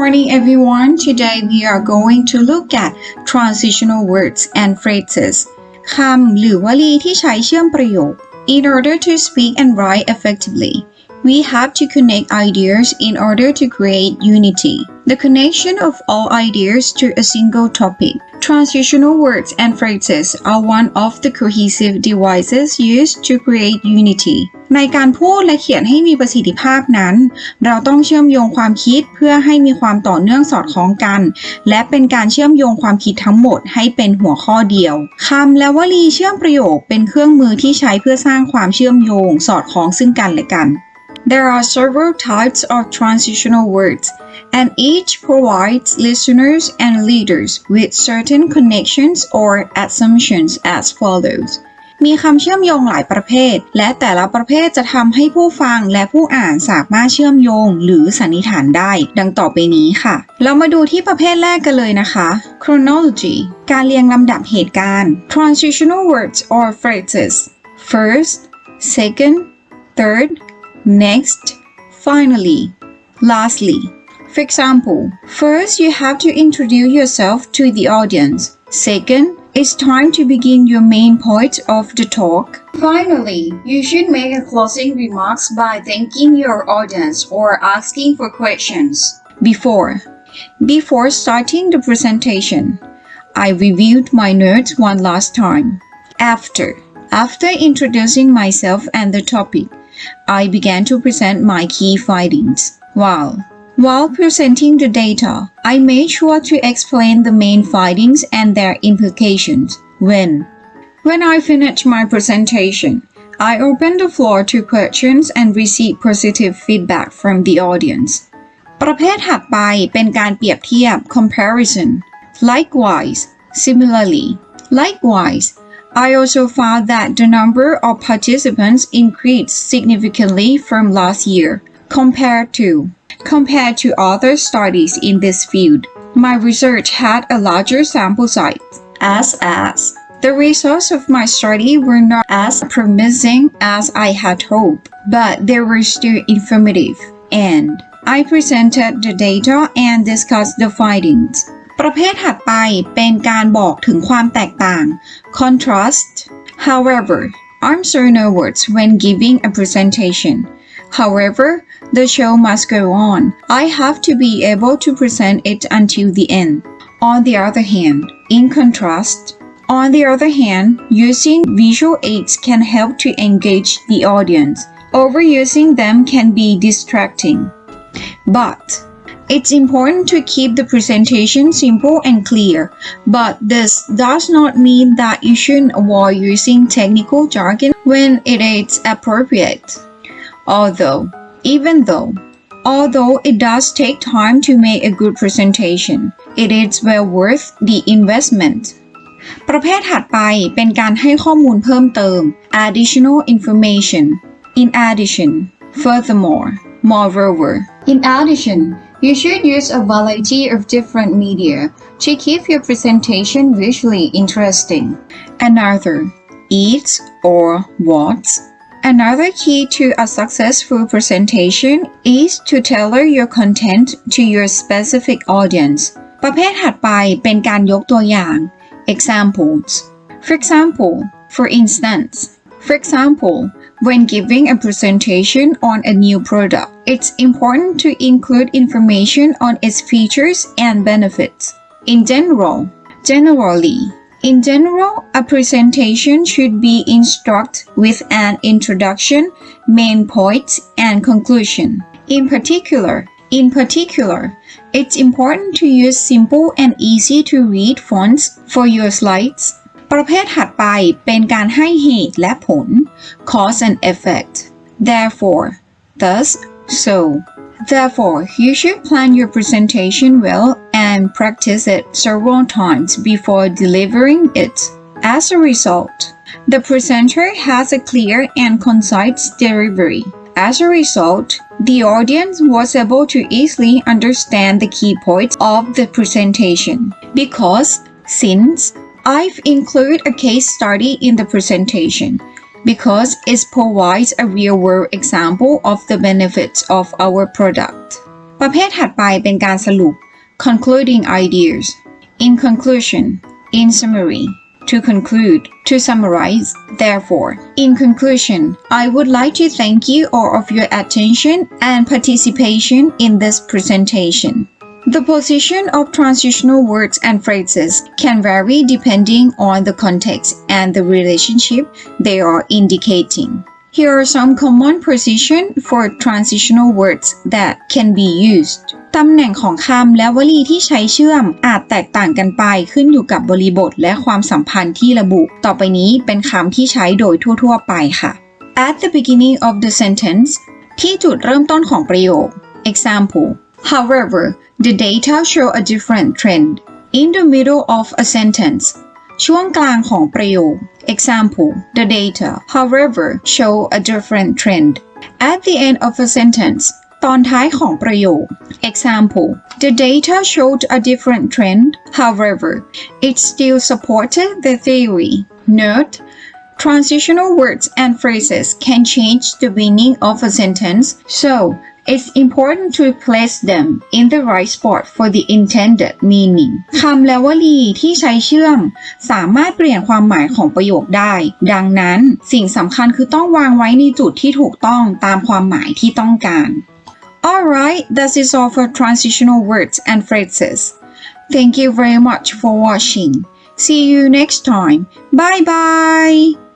morning, everyone. Today we are going to look at transitional words and phrases คำหรือวลีที่ใช้เชื่อมประโยค In order to speak and write effectively, we have to connect ideas in order to create unity. The connection of all ideas to a single topic. Transitional words and phrases are one of the cohesive devices used to create unity. ในการพูดและเขียนให้มีประสิทธิภาพนั้นเราต้องเชื่อมโยงความคิดเพื่อให้มีความต่อเนื่องสอดคล้องกันและเป็นการเชื่อมโยงความคิดทั้งหมดให้เป็นหัวข้อเดียวคำและวลีเชื่อมประโยคเป็นเครื่องมือที่ใช้เพื่อสร้างความเชื่อมโยงสอดคล้องซึ่งกันและกัน There are several types of transitional words, and each provides listeners and readers with certain connections or assumptions as follows. มีคำเชื่อมโยงหลายประเภทและแต่ละประเภทจะทำให้ผู้ฟังและผู้อ่านสามารถเชื่อมโยงหรือสันนิษฐานได้ดังต่อไปนี้ค่ะเรามาดูที่ประเภทแรกกันเลยนะคะ Chronology การเรียงลำดับเหตุการณ์ Transitional words or phrases First, second, third, next, finally, lastly. For example, first you have to introduce yourself to the audience. Second,It's time to begin your main point of the talk. Finally, you should make a closing remarks by thanking your audience or asking for questions. Before starting the presentation, I reviewed my notes one last time. After introducing myself and the topic, I began to present my key findings. While presenting the data, I made sure to explain the main findings and their implications. When I finished my presentation, I opened the floor to questions and received positive feedback from the audience. ประเภทถัดไปเป็นการเปรียบเทียบ comparison. Likewise, similarly. Likewise, I also found that the number of participants increased significantly from last year compared to other studies in this field. My research had a larger sample size. As the results of my study were not as promising as I had hoped, but they were still informative, and I presented the data and discussed the findings. ประเภทถัดไปเป็นการบอกถึงความแตกต่าง Contrast. However, I'm certain words when giving a presentation.However, the show must go on. I have to be able to present it until the end. On the other hand, using visual aids can help to engage the audience. Overusing them can be distracting. But it's important to keep the presentation simple and clear. But this does not mean that you should avoid using technical jargon when it is appropriate.Although it does take time to make a good presentation, it is well worth the investment. ประเภทถัดไปเป็นการให้ข้อมูลเพิ่มเติม additional information. In addition, furthermore, moreover. In addition, you should use a variety of different media to keep your presentation visually interesting. Another, eats or what's.Another key to a successful presentation is to tailor your content to your specific audience. ประเภทถัดไปเป็นการยกตัวอย่าง Examples. For example, when giving a presentation on a new product, it's important to include information on its features and benefits. In general, a presentation should be instructed with an introduction, main points, and conclusion. In particular, it's important to use simple and easy to read fonts for your slides. ประเภทถัดไปเป็นการให้เหตุและผล cause and effect. Therefore, you should plan your presentation well and practice it several times before delivering it. As a result, the presenter has a clear and concise delivery. As a result, the audience was able to easily understand the key points of the presentation. Since I've included a case study in the presentation.Because it provides a real-world example of the benefits of our product. ประเภทถัดไปเป็นการสรุป concluding ideas in conclusion in summary to conclude to summarize therefore in conclusion I would like to thank you all of your attention and participation in this presentation. The position of transitional words and phrases can vary depending on the context and the relationship they are indicating. Here are some common positions for transitional words that can be used. ตำแหน่งของคำและวลีที่ใช้เชื่อมอาจแตกต่างกันไปขึ้นอยู่กับบริบทและความสัมพันธ์ที่ระบุ ต่อไปนี้เป็นคำที่ใช้โดยทั่วๆไปค่ะ At the beginning of the sentence ที่จุดเริ่มต้นของประโยค Example However, the data show a different trend. In the middle of a sentence ช่วงกลางของประโยค Example The data, however, show a different trend. At the end of a sentenceตอนท้ายของประโยค Example The data showed a different trend. However, it still supported the theory. Note Transitional words and phrases can change the meaning of a sentence, so it's important to place them in the right spot for the intended meaning. คำและวลีที่ใช้เชื่อมสามารถเปลี่ยนความหมายของประโยคได้ ดังนั้นสิ่งสำคัญคือต้องวางไว้ในจุดที่ถูกต้องตามความหมายที่ต้องการ Alright, that is all for transitional words and phrases. Thank you very much for watching. See you next time. Bye bye!